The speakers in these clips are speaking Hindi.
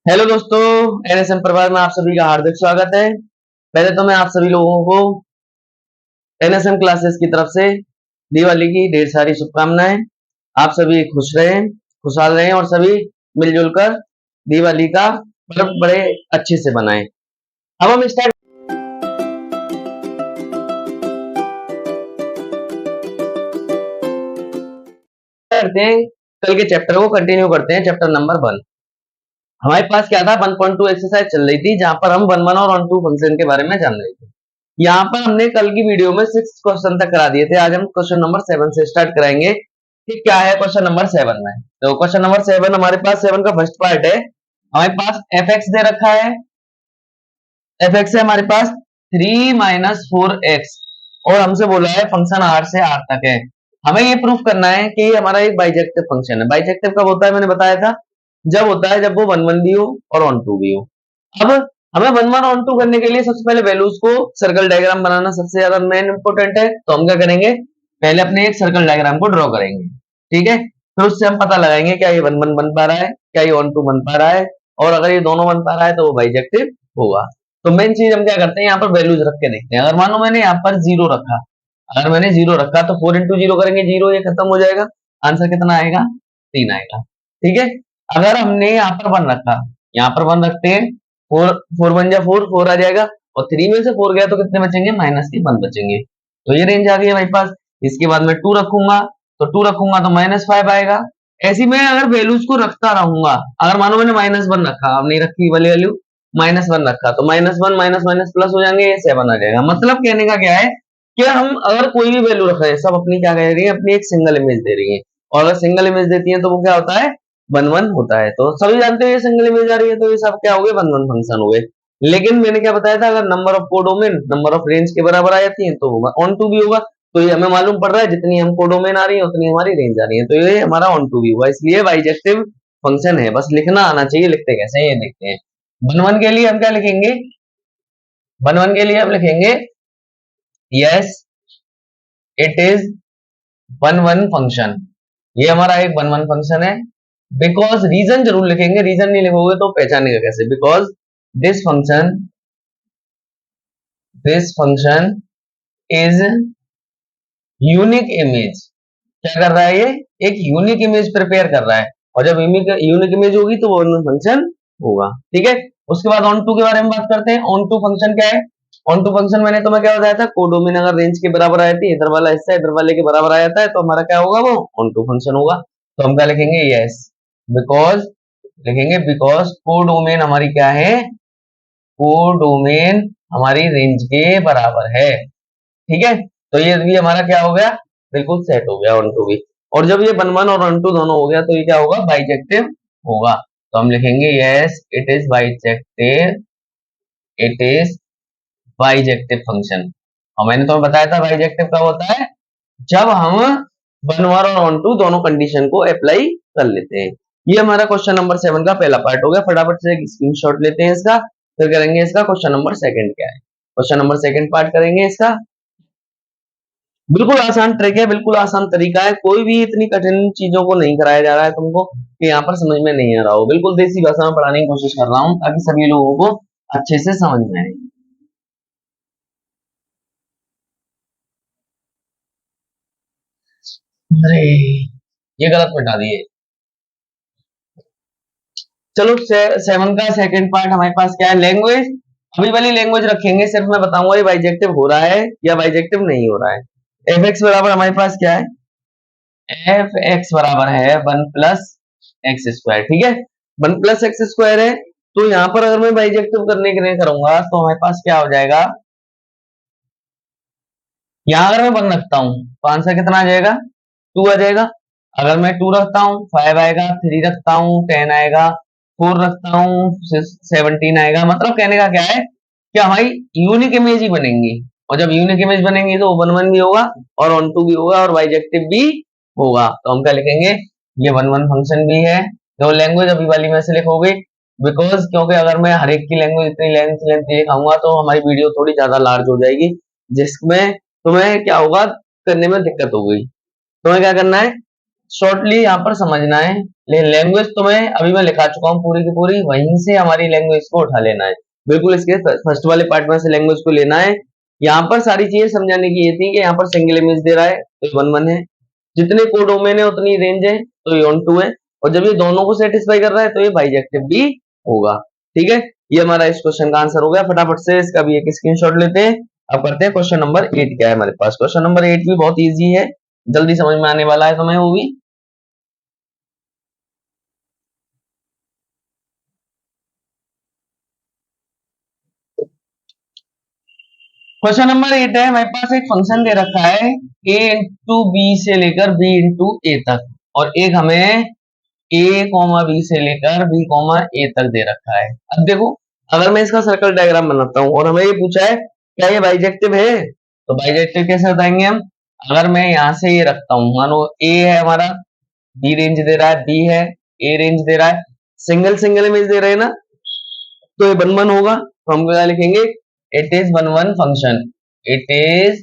हेलो दोस्तों, एनएसएम परिवार में आप सभी का हार्दिक स्वागत है। पहले तो मैं आप सभी लोगों को एनएसएम क्लासेस की तरफ से दिवाली की ढेर सारी शुभकामनाएं। आप सभी खुश रहें, खुशहाल रहें और सभी मिलजुल कर दिवाली का पर्व बड़े अच्छे से मनाएं। अब हम स्टार्ट करते हैं, कल के चैप्टर को कंटिन्यू करते हैं। चैप्टर नंबर 1 हमारे पास क्या था, 1.2 एक्सरसाइज चल रही थी जहां पर हम 1.1 और 1.2 फंक्शन के बारे में जान रहे थे। यहाँ पर हमने कल की वीडियो में 6 क्वेश्चन तक करा दिए थे। आज हम क्वेश्चन नंबर 7 से स्टार्ट कराएंगे कि क्या है क्वेश्चन नंबर 7 में। तो क्वेश्चन नंबर 7 हमारे पास 7 का फर्स्ट पार्ट है। हमारे पास एफ एक्स दे रखा है, एफ एक्स है हमारे पास 3 माइनस 4x और हमसे बोला है फंक्शन r से r तक है। हमें ये प्रूफ करना है कि हमारा एक बाइजेक्टिव फंक्शन है। बाइजेक्टिव कब होता है, मैंने बताया था, जब होता है जब वो 1 1 भी हो और 1 2 भी हो। अब हमें 1 1 और 2 करने के लिए सबसे पहले वैल्यूज को सर्कल डायग्राम बनाना सबसे ज्यादा मेन इंपॉर्टेंट है। तो हम क्या करेंगे, पहले अपने एक सर्कल डायग्राम को ड्रॉ करेंगे, ठीक है। फिर उससे हम पता लगाएंगे क्या ये 1 1 बन पा रहा है, क्या ये 1 2 बन पा रहा है, और अगर ये दोनों बन पा रहा है तो वो बाइजेक्टिव होगा। तो मेन चीज हम क्या करते हैं, यहाँ पर वैल्यूज रख के देखते हैं। अगर मानो मैंने यहाँ पर 0 रखा, अगर मैंने 0 रखा तो 4 इंटू 0 करेंगे 0, ये खत्म हो जाएगा। आंसर कितना आएगा, 3 आएगा, ठीक है। अगर हमने यहाँ पर 1 रखा, यहाँ पर 1 रखते हैं, 4 4 1 जा 4 4 आ जाएगा, और 3 में से 4 गया तो कितने बचेंगे, माइनस के 1 बचेंगे। तो ये रेंज आ गई हमारे पास। इसके बाद मैं 2 रखूंगा, तो 2 रखूंगा तो -5 आएगा। ऐसी मैं अगर वैल्यूज को रखता रहूंगा, अगर मानो मैंने -1 रखा, अब नहीं रखी वाली वैल्यू, -1 रखा तो -1 माइनस माइनस प्लस हो जाएंगे, ये 7 आ जाएगा। मतलब कहने का क्या है कि हम अगर कोई भी वैल्यू रख रहे हैं, सब अपनी क्या कह रही है, अपनी एक सिंगल इमेज दे रही है। और अगर सिंगल इमेज देती है तो वो क्या होता है, 1 1 होता है। तो सभी जानते हैं ये सिंगल इमेज आ रही है तो ये सब क्या हो गए, 1 1 फंक्शन हो गए। लेकिन मैंने क्या बताया था, अगर number of codomain number of range के बराबर आ जाती है तो होगा ऑन टू भी होगा। तो ये हमें मालूम पड़ रहा है जितनी हम कोडोमेन आ रही है उतनी हमारी रेंज आ रही है, तो ये हमारा ऑन टू भी हुआ, इसलिए बाइजेक्टिव फंक्शन है। बस लिखना आना चाहिए, लिखते कैसे हैं ये देखते हैं। 1 1 के लिए हम क्या लिखेंगे, 1 1 के लिए हम लिखेंगे यस इट इज 1 1 फंक्शन। ये हमारा एक 1 1 फंक्शन है। बिकॉज रीजन जरूर लिखेंगे, रीजन नहीं लिखोगे तो पहचानेगा कैसे। Because this function is unique image. क्या कर रहा है, ये एक यूनिक इमेज प्रिपेयर कर रहा है, और जब यूनिक इमेज होगी तो वो फंक्शन होगा, ठीक है। उसके बाद ऑन टू के बारे में बात करते हैं। ऑन टू फंक्शन क्या है, ऑन टू फंक्शन मैंने तुम्हें क्या बताया था, कोडोमेन अगर रेंज के बराबर आ जाती है, इधर वाला हिस्सा इधर वाले के बराबर आ जाता है तो हमारा क्या होगा, वो ऑन टू फंक्शन होगा। तो हम क्या लिखेंगे, यस बिकॉज, लिखेंगे बिकॉज कोडोमेन हमारी क्या है, कोडोमेन हमारी रेंज के बराबर है, ठीक है। तो ये भी हमारा क्या हो गया, बिल्कुल सेट हो गया ऑन टू भी। और जब ये 1 1 और 1 2 दोनों हो गया तो ये क्या होगा, बाइजेक्टिव होगा। तो हम लिखेंगे yes it is bijective, it is bijective function. और मैंने तुम्हें बताया था बाइजेक्टिव कब होता है, जब हम 1 1 और 1 2 दोनों कंडीशन को अप्लाई कर लेते हैं। ये हमारा क्वेश्चन नंबर 7 का पहला पार्ट हो गया। फटाफट से एक स्क्रीनशॉट लेते हैं इसका, फिर करेंगे इसका क्वेश्चन नंबर 2 क्या है। क्वेश्चन नंबर 2 पार्ट करेंगे इसका। बिल्कुल आसान ट्रिक है, बिल्कुल आसान तरीका है, कोई भी इतनी कठिन चीजों को नहीं कराया जा रहा है तुमको कि यहाँ पर समझ में नहीं आ रहा हो। बिल्कुल देसी भाषा में पढ़ाने की कोशिश कर रहा हूँ ताकि सभी लोगों को अच्छे से समझ में आए। अरे ये गलत मिटा दिए। चलो 7 का सेकंड पार्ट हमारे पास क्या है, लैंग्वेज। अभी वाली लैंग्वेज रखेंगे, सिर्फ मैं बताऊंगा ये बाइजेक्टिव हो रहा है या बाइजेक्टिव नहीं हो रहा है। एफ एक्स बराबर हमारे पास क्या है, एफ एक्स बराबर है 1 प्लस एक्स स्क्वायर, ठीक है। 1 प्लस एक्स स्क्वायर है, तो यहाँ पर अगर मैं बाइजेक्टिव करने के लिए करूंगा तो हमारे पास क्या हो जाएगा, यहाँ अगर मैं 1 रखता हूँ तो आंसर कितना आ जाएगा, 2 आ जाएगा। अगर मैं 2 रखता हूँ 5 आएगा, 3 रखता हूँ 10 आएगा, 4 रखता हूँ 17 आएगा। मतलब कहने का क्या है कि हमारी यूनिक इमेज ही बनेंगी, और जब यूनिक इमेज बनेंगी तो 1 1 भी होगा और 1 2 भी होगा और बाइजेक्टिव भी होगा। तो हम क्या लिखेंगे, ये 1 1 फंक्शन भी है। तो लैंग्वेज अभी वाली में से लिखोगे, बिकॉज क्योंकि अगर मैं हर एक की लैंग्वेज इतनी लेंथ दिखाऊंगा तो हमारी वीडियो थोड़ी ज्यादा लार्ज हो जाएगी, जिसमें तुम्हें क्या होगा, करने में दिक्कत होगी। तुम्हें क्या करना है, शॉर्टली यहाँ पर समझना है। लैंग्वेज तो मैं अभी मैं लिखा चुका हूँ पूरी की पूरी, वहीं से हमारी लैंग्वेज को उठा लेना है। बिल्कुल इसके फर्स्ट वाले पार्ट में से लैंग्वेज को लेना है। यहाँ पर सारी चीजें समझाने की ये थी कि यहाँ पर सिंगल इमेज दे रहा है तो ये 1 1 है, जितने कोडोमेन है उतनी रेंज है तो ये ऑन 2 है, और जब ये दोनों को सेटिस्फाई कर रहा है तो ये बाइजेक्टिव भी होगा। ठीक है, ये हमारा इस क्वेश्चन का आंसर हो गया। फटाफट से इसका भी एक स्क्रीनशॉट लेते हैं। अब करते हैं क्वेश्चन नंबर 8 क्या है हमारे पास। क्वेश्चन नंबर 8 भी बहुत इजी है, जल्दी समझ में आने वाला है तुम्हें वो भी। क्वेश्चन नंबर 8 है, हमारे पास एक फंक्शन दे रखा है a इंटू बी से लेकर b इंटू ए तक, और एक हमें a कॉमा बी से लेकर b कॉमा ए तक दे रखा है। अब देखो, अगर मैं इसका सर्कल डायग्राम बनाता हूं और हमें ये पूछा है क्या ये बाइजेक्टिव है, तो बाइजेक्टिव कैसे बताएंगे हम। अगर मैं यहां से ये रखता हूं, मानो a है हमारा, b रेंज दे रहा है, b है, a रेंज दे रहा है, सिंगल सिंगल इमेज दे रहे हैं ना, तो ये 1 1 होगा। तो हम क्या लिखेंगे, it is 1 1 function, it is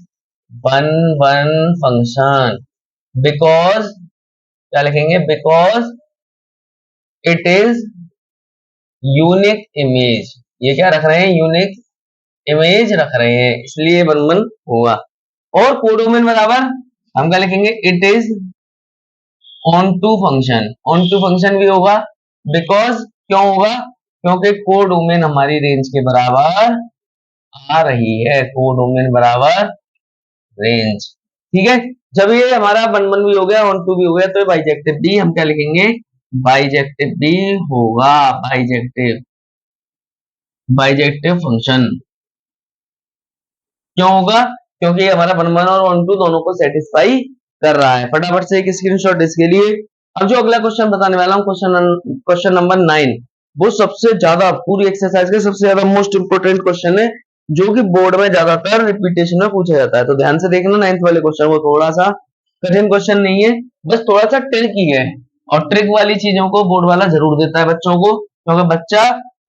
1 1 function, because क्या लिखेंगे, because it is unique image. ये क्या रख रहे हैं, यूनिक इमेज रख रहे हैं, इसलिए 1 1 होगा। और कोडोमेन बराबर हम क्या लिखेंगे, it is onto function, onto function भी होगा, बिकॉज क्यों होगा, क्योंकि कोडोमेन हमारी रेंज के बराबर आ रही है, कोडोमेन बराबर रेंज। ठीक है, जब ये हमारा 1 1 भी हो गया, 1 2 भी हो गया, तो बाइजेक्टिव भी हम क्या लिखेंगे, बाइजेक्टिव भी होगा, बाइजेक्टिव, बाइजेक्टिव फंक्शन क्यों होगा, क्योंकि ये हमारा 1 1 और 1 2 दोनों को सेटिस्फाई कर रहा है। फटाफट से एक स्क्रीनशॉट इसके लिए। अब जो अगला क्वेश्चन बताने वाला हूँ, क्वेश्चन नंबर 9, वो सबसे ज्यादा पूरी एक्सरसाइज का सबसे ज्यादा मोस्ट इंपोर्टेंट क्वेश्चन है, जो कि बोर्ड में ज्यादातर रिपीटेशन में पूछा जाता है। तो ध्यान से देखना, 9th वाले क्वेश्चन, वो थोड़ा सा कठिन क्वेश्चन नहीं है, बस थोड़ा सा ट्रिकी है, और ट्रिक वाली चीजों को बोर्ड वाला जरूर देता है बच्चों को, क्योंकि बच्चा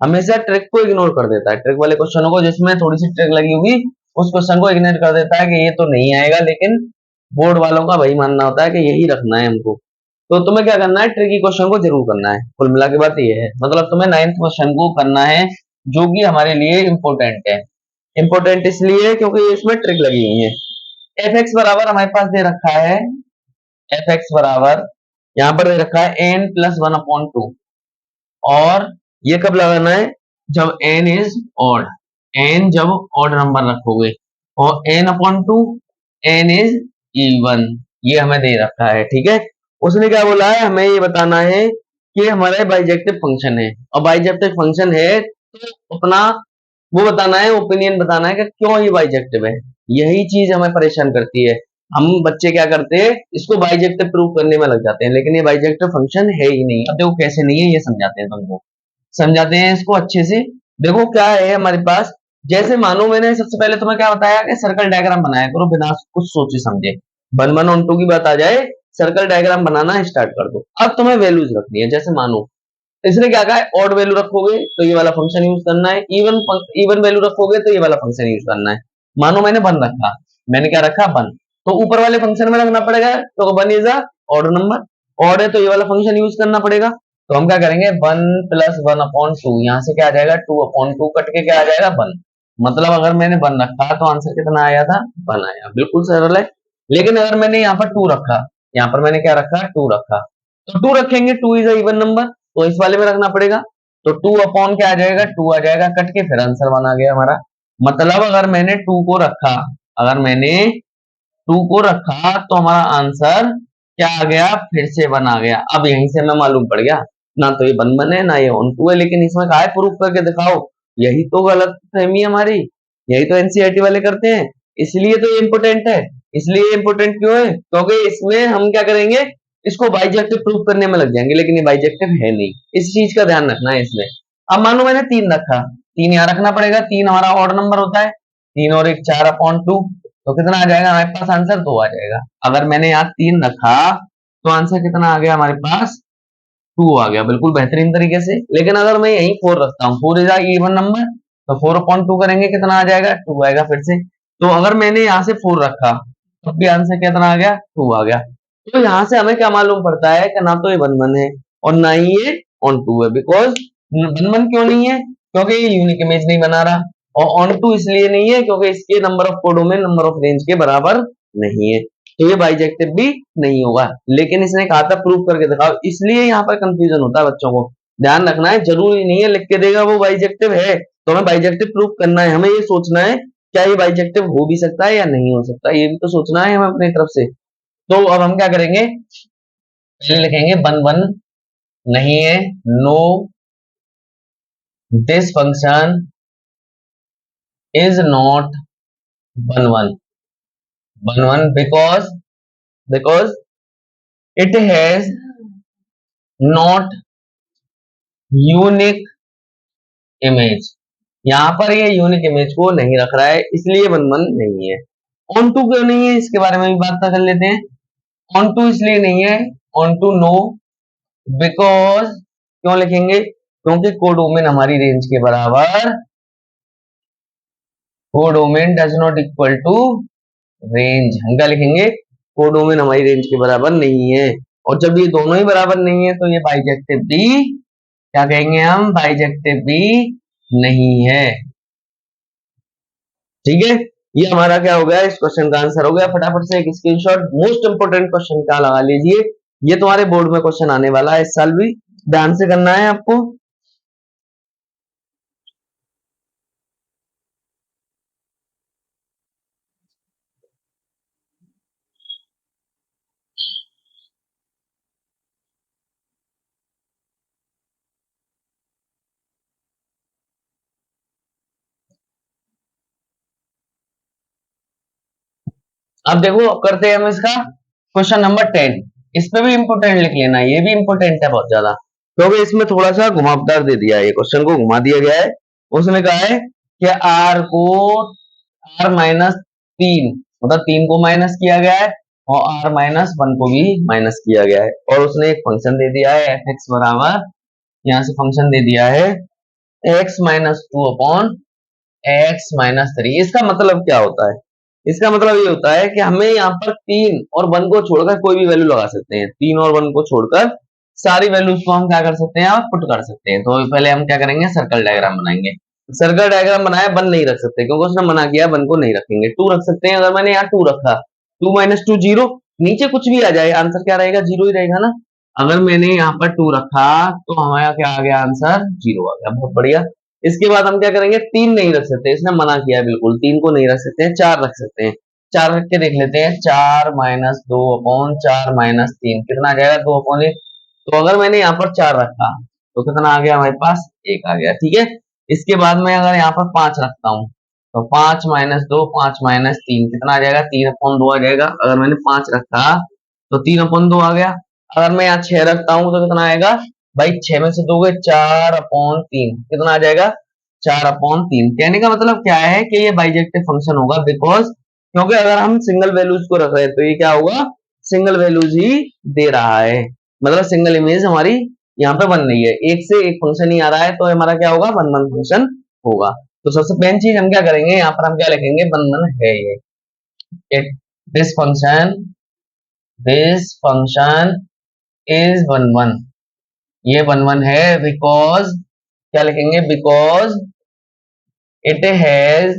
हमेशा ट्रिक को इग्नोर कर देता है। ट्रिक वाले क्वेश्चनों को जिसमें थोड़ी सी ट्रिक लगी होगी उस क्वेश्चन को इग्नोर कर देता है कि ये तो नहीं आएगा, लेकिन बोर्ड वालों का वही मानना होता है कि यही रखना है हमको। तो तुम्हें क्या करना है, ट्रिकी क्वेश्चन को जरूर करना है। कुल मिला के बात ये है, मतलब तुम्हें 9th क्वेश्चन को करना है, जो कि हमारे लिए इंपॉर्टेंट है। इंपॉर्टेंट इसलिए क्योंकि इसमें ट्रिक लगी हुई है। एफ एक्स बराबर हमारे पास दे रखा है, एफ एक्स बराबर यहाँ पर दे रखा है एन प्लस 1/2, और ये कब लगाना है, जब एन इज ऑड, एन जब ऑड नंबर रखोगे, और n/2 एन इज इवन, ये हमें दे रखा है। ठीक है, उसने क्या बोला है, हमें ये बताना है कि हमारा बाइजेक्टिव फंक्शन है, और बाइजेक्टिव फंक्शन है तो अपना वो बताना है, ओपिनियन बताना है कि क्यों ये बाइजेक्टिव है। यही चीज हमें परेशान करती है। हम बच्चे क्या करते हैं, इसको बाइजेक्टिव प्रूव करने में लग जाते हैं, लेकिन ये बाइजेक्टिव फंक्शन है ही नहीं। अब देखो कैसे नहीं है, ये समझाते हैं तुमको, समझाते हैं इसको अच्छे से। देखो क्या है हमारे पास, जैसे मानो मैंने सबसे पहले तुम्हें क्या बताया कि सर्कल डायग्राम बनाया करो बिना कुछ सोचे समझे। 1 1 और 2 की बात आ जाए, सर्कल डायग्राम बनाना स्टार्ट कर दो। अब तुम्हें वैल्यूज रखनी है, जैसे मानो इसने क्या कहा है, ऑड वैल्यू रखोगे तो ये वाला फंक्शन यूज करना है, इवन वैल्यू रखोगे तो ये वाला फंक्शन यूज करना है। मानो मैंने 1 रखा, मैंने क्या रखा 1, तो ऊपर वाले फंक्शन में रखना पड़ेगा, तो 1 is a odd number, odd है तो ये वाला फंक्शन यूज करना पड़ेगा। तो हम क्या करेंगे, 1 + 1/2, यहाँ से क्या आ जाएगा 2/2, कट के क्या आ जाएगा 1। मतलब अगर मैंने 1 रखा तो आंसर कितना आया था, 1 आया, बिल्कुल सरल है। लेकिन अगर मैंने यहाँ पर 2 रखा, यहाँ पर मैंने क्या रखा 2 रखा, तो 2 रखेंगे, 2 इज अ इवन नंबर, तो इस वाले में रखना पड़ेगा, तो 2 अपॉन क्या आ जाएगा 2 आ जाएगा, कट के फिर आंसर बना गया हमारा। मतलब अगर मैंने 2 को रखा, अगर मैंने 2 को रखा तो हमारा आंसर क्या आ गया, फिर से 1 आ गया। अब यहीं से हमें मालूम पड़ गया, ना तो ये 1 1 है ना ये 1 2 है, लेकिन इसमें कहा है प्रूफ करके दिखाओ। यही तो गलत फहमी है हमारी, यही तो एनसीईआरटी वाले करते हैं, इसलिए तो ये इंपोर्टेंट है। इसलिए इंपोर्टेंट क्यों है, क्योंकि इसमें हम क्या करेंगे, इसको बाइजेक्टिव प्रूफ करने में लग जाएंगे, लेकिन ये बाइजेक्टिव है नहीं, इस चीज का ध्यान रखना है इसमें। अब मानो मैंने 3 रखा, 3 यहाँ रखना पड़ेगा, 3 हमारा ऑड नंबर होता है, 3 और 1 4/2, तो कितना आ जाएगा हमारे पास आंसर 2 आ जाएगा। अगर मैंने यहाँ 3 रखा तो आंसर कितना आ गया हमारे पास, 2 आ गया, बिल्कुल बेहतरीन तरीके से। लेकिन अगर मैं यही 4 रखता हूँ, 4 इज इवन नंबर, तो 4/2 करेंगे कितना आ जाएगा 2 आएगा फिर से। तो अगर मैंने यहाँ से 4 रखा, तब भी आंसर कितना आ गया 2 आ गया। तो यहाँ से हमें क्या मालूम पड़ता है कि ना तो ये 1 1 है और ना ही ये ऑन टू है। बिकॉज 1 1 क्यों नहीं है? क्योंकि ये यूनिक इमेज नहीं बना रहा, और ऑन टू इसलिए नहीं है क्योंकि इसके number of codomain number of range के बराबर नहीं है, तो ये बाइजेक्टिव भी नहीं होगा। लेकिन इसने कहा था प्रूव करके दिखाओ, इसलिए यहाँ पर कंफ्यूजन होता है बच्चों को। ध्यान रखना है, जरूरी नहीं है लिख के देगा वो बाइजेक्टिव है तो हमें बाइजेक्टिव प्रूव करना है। हमें ये सोचना है क्या ये बाइजेक्टिव हो भी सकता है या नहीं हो सकता, ये भी तो सोचना है हमें अपनी तरफ से। तो अब हम क्या करेंगे, पहले लिखेंगे 1 1 नहीं है, no this function is not 1 1 1 1 because it has not unique image। यहाँ पर ये यूनिक इमेज को नहीं रख रहा है, इसलिए 1 1 नहीं है। ऑन टू क्यों नहीं है इसके बारे में भी बात कर लेते हैं। ऑन टू इसलिए नहीं है, ऑन टू नो बिकॉज, क्यों लिखेंगे, क्योंकि कोडोमेन हमारी रेंज के बराबर, codomain does not equal to range. हम क्या लिखेंगे, कोडोमेन हमारी रेंज के बराबर नहीं है, और जब ये दोनों ही बराबर नहीं है तो ये बाइजेक्टिव भी, क्या कहेंगे हम, बाइजेक्टिव भी नहीं है। ठीक है, ये हमारा क्या हो गया, इस क्वेश्चन का आंसर हो गया। फटाफट से एक स्क्रीनशॉट मोस्ट इंपोर्टेंट क्वेश्चन का लगा लीजिए, ये तुम्हारे बोर्ड में क्वेश्चन आने वाला है इस साल भी, ध्यान से करना है आपको। अब देखो करते हैं हम इसका क्वेश्चन नंबर 10। इस पे भी इंपोर्टेंट लिख लेना, ये भी इंपोर्टेंट है बहुत ज्यादा, क्योंकि तो इसमें थोड़ा सा घुमावदार दे दिया है, ये क्वेश्चन को घुमा दिया गया है। उसने कहा है कि आर को आर माइनस 3, मतलब 3 को माइनस किया गया है और आर माइनस 1 को भी माइनस किया गया है, और उसने एक फंक्शन दे दिया है एफ एक्स बराबर, यहाँ से फंक्शन दे दिया है x minus 2 upon x minus 3। इसका मतलब क्या होता है, इसका मतलब ये होता है कि हमें यहाँ पर 3 और 1 को छोड़कर कोई भी वैल्यू लगा सकते हैं, 3 और 1 को छोड़कर सारी वैल्यूज को हम क्या कर सकते हैं, पुट कर सकते हैं। तो पहले हम क्या करेंगे, सर्कल डायग्राम बनाएंगे। सर्कल डायग्राम बनाया, 1 नहीं रख सकते क्योंकि उसने मना किया 1 को नहीं रखेंगे। 2 रख सकते हैं, अगर मैंने यहाँ 2 रखा, 2 माइनस 2 0, नीचे कुछ भी आ जाए आंसर क्या रहेगा, 0 ही रहेगा ना। अगर मैंने यहाँ पर 2 रखा तो हमारा क्या आ गया, आंसर 0 आ गया, बहुत बढ़िया। इसके बाद हम क्या करेंगे, 3 नहीं रख सकते, इसने मना किया बिल्कुल, 3 को नहीं रख सकते हैं, 4 रख सकते हैं। 4 रख के देख लेते हैं, 4 माइनस 2 अपॉन 4 माइनस 3 कितना आ जाएगा, 2 अपॉन 1। तो अगर मैंने यहाँ पर 4 रखा तो कितना आ गया हमारे पास, 1 आ गया। ठीक है, इसके बाद मैं अगर यहाँ पर 5 रखता हूँ तो 5 माइनस 2, 5 माइनस 3 कितना आ जाएगा, 3 अपॉन 2 आ जाएगा। अगर मैंने 5 रखा तो 3 अपॉन 2 आ गया। अगर मैं यहाँ 6 रखता हूँ तो कितना आएगा भाई, 6 में से 2 गए, 4 अपॉन 3 कितना आ जाएगा, 4 अपॉन 3। कहने का मतलब क्या है कि ये बाइजेक्टिव फंक्शन होगा, बिकॉज क्योंकि अगर हम सिंगल वैल्यूज को रख रहे हैं तो ये क्या होगा, सिंगल वैल्यूज ही दे रहा है, मतलब सिंगल इमेज हमारी यहाँ पे बन रही है, एक से एक फंक्शन ही आ रहा है, तो हमारा क्या होगा, 1 1 फंक्शन होगा। तो सबसे पहली चीज हम क्या करेंगे, यहाँ पर हम क्या लिखेंगे, 1 1 है ये, दिस फंक्शन इज 1 1, ये 1 1 है, बिकॉज क्या लिखेंगे, because it has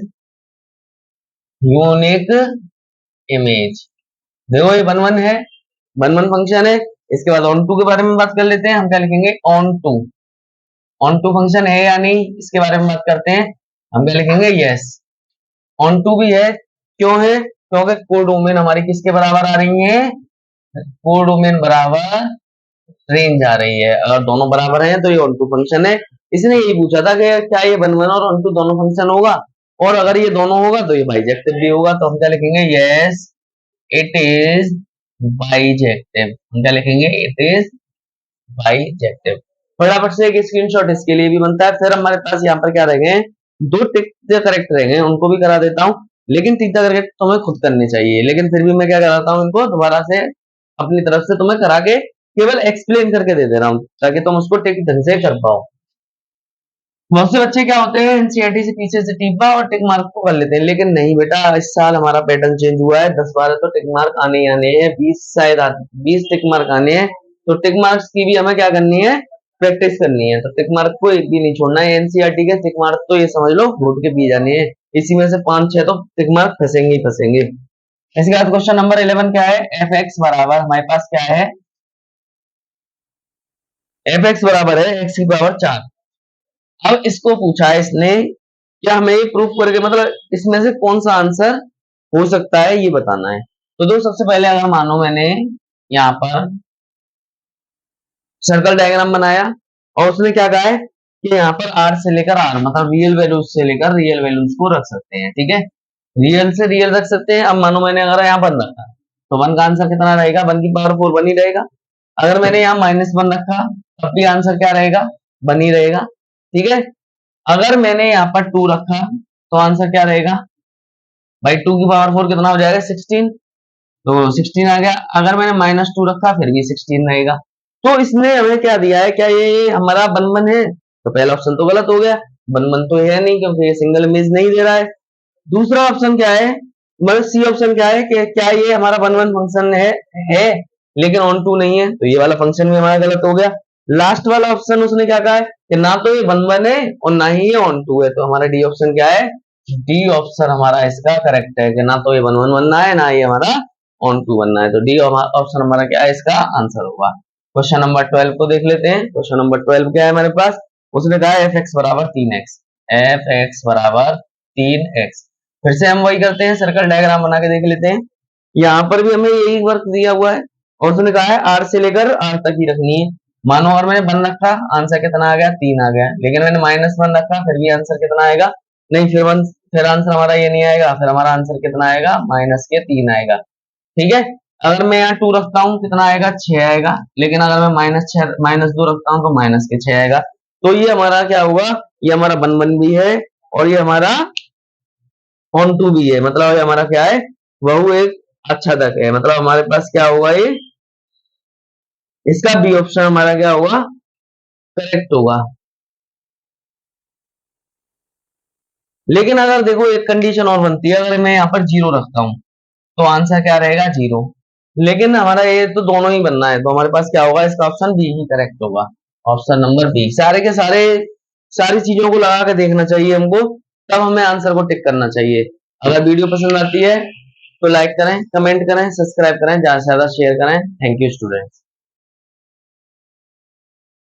unique image. देखो ये 1 1 है, 1 1 फंक्शन है। इसके बाद ऑन टू के बारे में बात कर लेते हैं, हम क्या लिखेंगे, onto, onto function है या नहीं इसके बारे में बात करते हैं। हम क्या लिखेंगे, यस ऑन टू भी है। क्यों है, क्योंकि कोडोमेन हमारी किसके बराबर आ रही है, कोडोमेन बराबर रेंज आ रही है। अगर दोनों बराबर हैं तो ये ऑन टू फंक्शन है। इसने यही पूछा था कि क्या ये 1 1 और ऑन टू दोनों फंक्शन होगा, और अगर ये दोनों होगा तो ये बाइजेक्टिव भी होगा। तो हम क्या लिखेंगे, यस इट इज बाइजेक्टिव। हम क्या लिखेंगे, इट इज बाइजेक्टिव। फटाफट से एक स्क्रीनशॉट इसके लिए भी बनता है। फिर हमारे पास यहाँ पर क्या रह गए, 2 टिक करेक्ट रह गए, उनको भी करा देता हूँ, लेकिन तीसरा करेक्ट तुम्हें खुद करनी चाहिए। लेकिन फिर भी मैं क्या कराता हूँ, इनको दोबारा से अपनी तरफ से तुम्हें करा के केवल एक्सप्लेन करके दे दे रहा हूँ, ताकि तुम उसको टिक ढंग से कर पाओ। बहुत से बच्चे क्या होते हैं एनसीईआरटी से पीछे से टिप्पा और टिक मार्क को कर लेते हैं, लेकिन नहीं बेटा, इस साल हमारा पैटर्न चेंज हुआ है। 10-12 तो टिक मार्क आने ही आने हैं, 20 शायद 20 टिक मार्क आने हैं। तो टिक मार्क्स की भी हमें क्या करनी है, प्रैक्टिस करनी है। तो टिक मार्क को एक भी नहीं छोड़ना है। एनसीईआरटी के टिक मार्क तो ये समझ लो घोट के पी जाने हैं, इसी में से 5-6 तो टिक मार्क फंसेंगे ही फंसेंगे। इसके बाद क्वेश्चन नंबर 11 क्या है, एफ एक्स बराबर हमारे पास क्या है, एफ एक्स बराबर है एक्स की पावर 4। अब इसको पूछा है इसने, क्या हमें ये प्रूफ करके मतलब इसमें से कौन सा आंसर हो सकता है ये बताना है। तो दोस्तों सबसे पहले अगर मानो मैंने यहाँ पर सर्कल डायग्राम बनाया और उसने क्या कहा है कि यहाँ पर आर से लेकर आर मतलब रियल वैल्यूज से लेकर रियल वैल्यूज को रख सकते हैं, ठीक है, रियल से रियल रख सकते हैं। अब मानो मैंने अगर यहाँ 1 रखा तो 1 का आंसर कितना रहेगा, 1 की पावर 4 1 ही रहेगा। अगर मैंने यहाँ -1 रखा तब भी आंसर क्या रहेगा, 1 ही रहेगा, ठीक है। अगर मैंने यहाँ पर 2 रखा तो आंसर क्या रहेगा भाई, 2 की पावर 4 कितना हो जाएगा 16, तो 16 आ गया। अगर मैंने -2 रखा फिर भी 16 रहेगा। तो इसने हमें क्या दिया है, क्या ये हमारा 1 1 है, तो पहला ऑप्शन तो गलत हो गया, 1 1 तो है नहीं क्योंकि ये सिंगल इमेज नहीं दे रहा है। दूसरा ऑप्शन क्या है, मतलब सी ऑप्शन क्या है कि क्या ये हमारा 1 1 फंक्शन है लेकिन ऑन टू नहीं है, तो ये वाला फंक्शन भी हमारा गलत हो गया। लास्ट वाला ऑप्शन उसने क्या कहा है कि ना तो ये 1 1 है और ना ही ये ऑन टू है, तो हमारा डी ऑप्शन क्या है, डी ऑप्शन हमारा इसका करेक्ट है कि ना तो ये 1 1 बनना है ना ये हमारा ऑन टू बनना है। तो डी ऑप्शन हमारा क्या है, इसका आंसर होगा। क्वेश्चन नंबर 12 को देख लेते हैं। क्वेश्चन नंबर 12 क्या है हमारे पास, उसने कहा एफ एक्स बराबर 3x, एफ एक्स बराबर 3x। फिर से हम वही करते हैं, सर्कल डायग्राम बना के देख लेते हैं। यहाँ पर भी हमें यही वर्क दिया हुआ है और उसने कहा है आर से लेकर आर तक ही रखनी है। मानो और मैंने 1 रखा, आंसर कितना आ गया, 3 आ गया। लेकिन मैंने -1 रखा फिर भी आंसर कितना आएगा, नहीं फिर आंसर हमारा ये नहीं आएगा, फिर हमारा आंसर कितना आएगा, -3 आएगा, ठीक है। अगर मैं यहाँ 2 रखता हूँ कितना आएगा, 6 आएगा। लेकिन अगर मैं -2 रखता हूँ तो -6 आएगा। तो ये हमारा क्या होगा, ये हमारा 1 1 भी है और ये हमारा ऑन टू भी है, मतलब ये हमारा क्या है, बहु एक अच्छा तक है। मतलब हमारे पास क्या होगा, ये इसका बी ऑप्शन हमारा क्या होगा, करेक्ट होगा। लेकिन अगर देखो एक कंडीशन और बनती है, अगर मैं यहाँ पर 0 रखता हूँ तो आंसर क्या रहेगा, 0। लेकिन हमारा ये तो दोनों ही बनना है, तो हमारे पास क्या होगा, इसका ऑप्शन बी ही करेक्ट होगा, ऑप्शन नंबर बी। सारे के सारे सारी चीजों को लगा के देखना चाहिए हमको, तब हमें आंसर को टिक करना चाहिए। अगर वीडियो पसंद आती है तो लाइक करें, कमेंट करें, सब्सक्राइब करें, ज्यादा से ज्यादा शेयर करें। Thank you students.